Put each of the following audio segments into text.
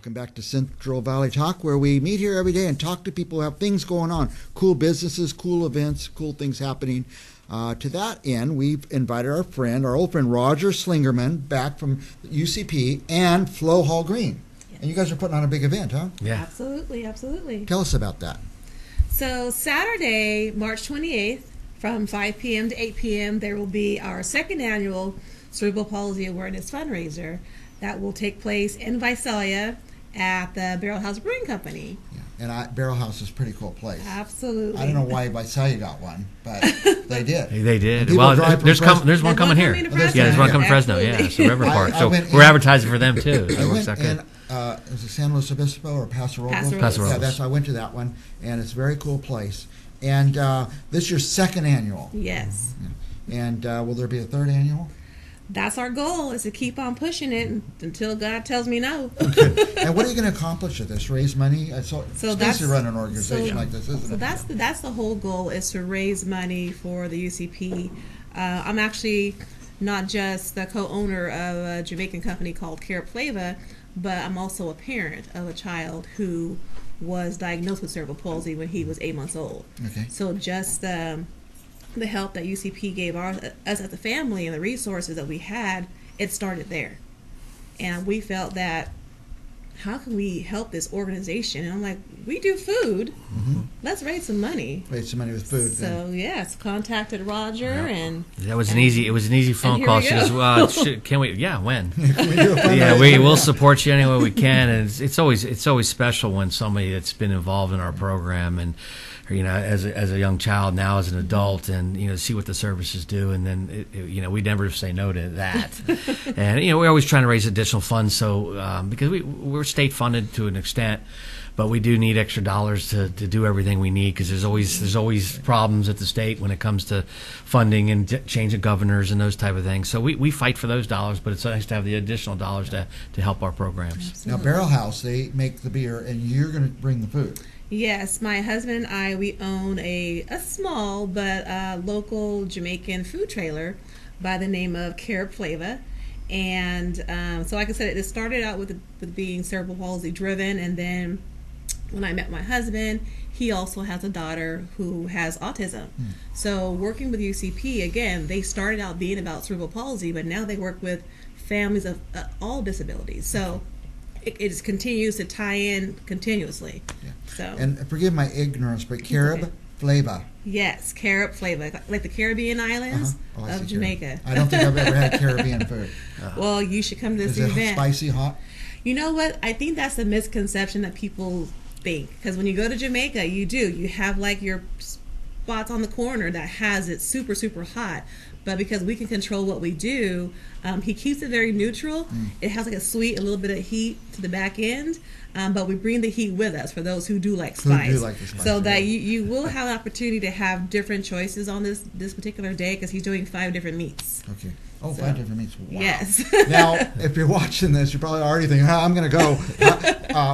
Welcome back to Central Valley Talk, where we meet here every day and talk to people who have things going on, cool businesses, cool events, cool things happening. To that end, we've invited our old friend Roger Slingerman back from UCP and Flo Hall-Green. Yes. And you guys are putting on a big event, huh? Yeah. Absolutely, absolutely. Tell us about that. So Saturday, March 28th, from 5 p.m. to 8 p.m., there will be our second annual Cerebral Palsy Awareness Fundraiser that will take place in Visalia at the Barrelhouse Brewing Company. Yeah. And Barrelhouse is a pretty cool place. Absolutely. I don't know why Visalia got one, but they did. They did. Well, there's one coming here. There's one coming to Fresno. Yeah, so River Park. So we're advertising for them too. That works out good. Is it San Luis Obispo or Paso Robles? Paso Robles. Yeah, I went to that one, and it's a very cool place. And this is your second annual. Yes. Yeah. And will there be a third annual? That's our goal, is to keep on pushing it until God tells me no. Okay. And what are you going to accomplish with this? Raise money? So that's to run an organization like this, isn't it? So that's the whole goal, is to raise money for the UCP. I'm actually not just the co-owner of a Jamaican company called Cerebral, but I'm also a parent of a child who was diagnosed with cerebral palsy when he was 8 months old. Okay. So just the help that UCP gave us as a family and the resources that we had, it started there. And we felt that, how can we help this organization? And I'm like, we do food. Mm-hmm. Let's raise some money. Raise some money with food. So yes, contacted Roger, and that was an easy phone call. She goes, "Well, can we? Yeah, when? Yeah, we will support you any way we can." And it's always special when somebody that's been involved in our program and, as a young child, now as an adult, and see what the services do, and then we never say no to that. And we're always trying to raise additional funds, so because we're state funded to an extent, but we do need extra dollars to do everything we need, because there's always problems at the state when it comes to funding and change of governors and those type of things. So we fight for those dollars, but it's nice to have the additional dollars to help our programs. Absolutely. Now, Barrelhouse, they make the beer, and you're going to bring the food. Yes, my husband and I, we own a small but local Jamaican food trailer by the name of Cerebral. And so like I said, it started out with being cerebral palsy driven, and then when I met my husband, he also has a daughter who has autism. So working with UCP, again, they started out being about cerebral palsy, but now they work with families of all disabilities. So it just continues to tie in continuously. Yeah. So, and forgive my ignorance, but Cerebral. Yes, Cerebral, like the Caribbean islands of Jamaica. I don't think I've ever had Caribbean food. Well, you should come to this event. Is it spicy, hot? You know what? I think that's a misconception that people think, because when you go to Jamaica, you have like your spots on the corner that has it super, super hot. But because we can control what we do, he keeps it very neutral. It has like a little bit of heat to the back end, but we bring the heat with us for those who do like spice. So that you will have an opportunity to have different choices on this particular day, because he's doing 5 different meats. Okay. Oh, 5 different meats. Wow. Yes. Now, if you're watching this, you're probably already thinking, I'm going to go.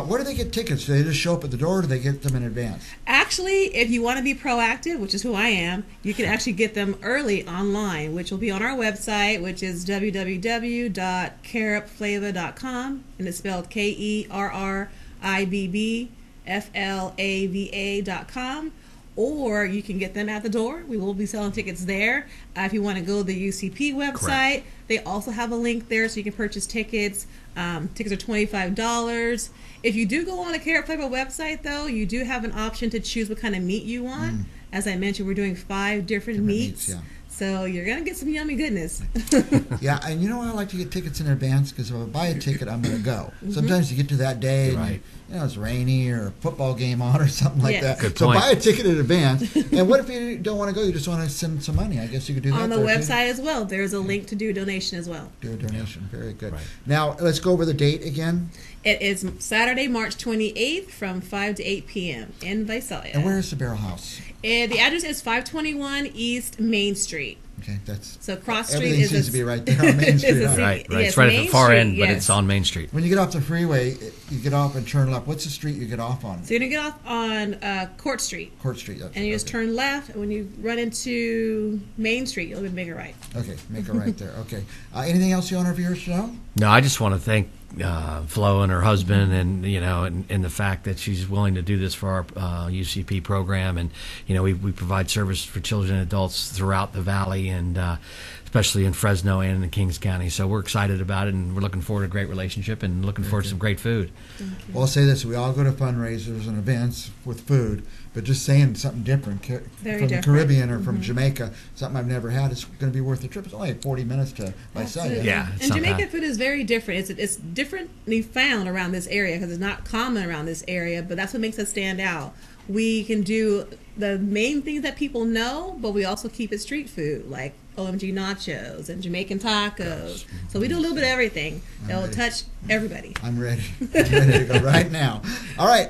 Where do they get tickets? Do they just show up at the door, or do they get them in advance? Actually, if you want to be proactive, which is who I am, you can actually get them early online, which will be on our website, which is www.cerebflava.com, and it's spelled KERRIBBFLAVA.com. Or you can get them at the door. We will be selling tickets there. If you want to go to the UCP website, they also have a link there, so you can purchase tickets. Tickets are $25. If you do go on the Cerebral website, though, you do have an option to choose what kind of meat you want. As I mentioned, we're doing 5 different meats. Yeah. So you're going to get some yummy goodness. Yeah, and I like to get tickets in advance, because if I buy a ticket, I'm going to go. Sometimes you get to that day, and it's rainy or a football game on or something like that. Good so point. Buy a ticket in advance. And what if you don't want to go? You just want to send some money. I guess you could do that. On the website as well. There's a link to do a donation as well. Do a donation. Very good. Right. Now, let's go over the date again. It is Saturday, March 28th from 5 to 8 p.m. in Visalia. And where is the Barrelhouse? The address is 521 East Main Street. Okay, so Cross Street everything seems to be right there on Main Street. Right. It's right at the far end, but it's on Main Street. When you get off the freeway, you get off and turn left. What's the street you get off on? So you're going to get off on Court Street. Court Street. And you just turn left, and when you run into Main Street, you'll make a right. Okay, make a right there. Okay. Anything else you want our viewers to know? No, I just want to thank Flo and her husband, and and the fact that she's willing to do this for our UCP program, and we provide service for children and adults throughout the valley, and especially in Fresno and in Kings County. So we're excited about it, and we're looking forward to a great relationship and looking forward to some great food. Well, I'll say this: we all go to fundraisers and events with food, but just saying something different from the Caribbean or from Jamaica, something I've never had, is going to be worth the trip. It's only 40 minutes to Visalia. Yeah, and Jamaican food is very different. It's differently found around this area because it's not common around this area, but that's what makes us stand out. We can do the main things that people know, but we also keep it street food, like OMG nachos and Jamaican tacos. So we do a little bit of everything that will touch everybody. I'm ready. I'm ready to go right now. All right.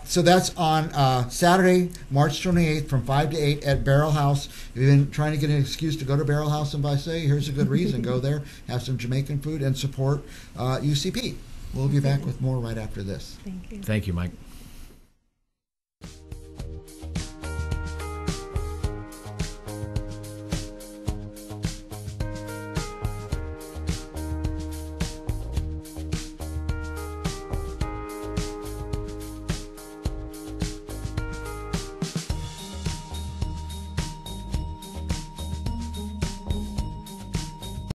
So that's on Saturday, March 28th from 5 to 8 at Barrelhouse. If you've been trying to get an excuse to go to Barrelhouse in Visalia, here's a good reason. Go there, have some Jamaican food, and support UCP. We'll be back with more right after this. Thank you. Thank you, Mike.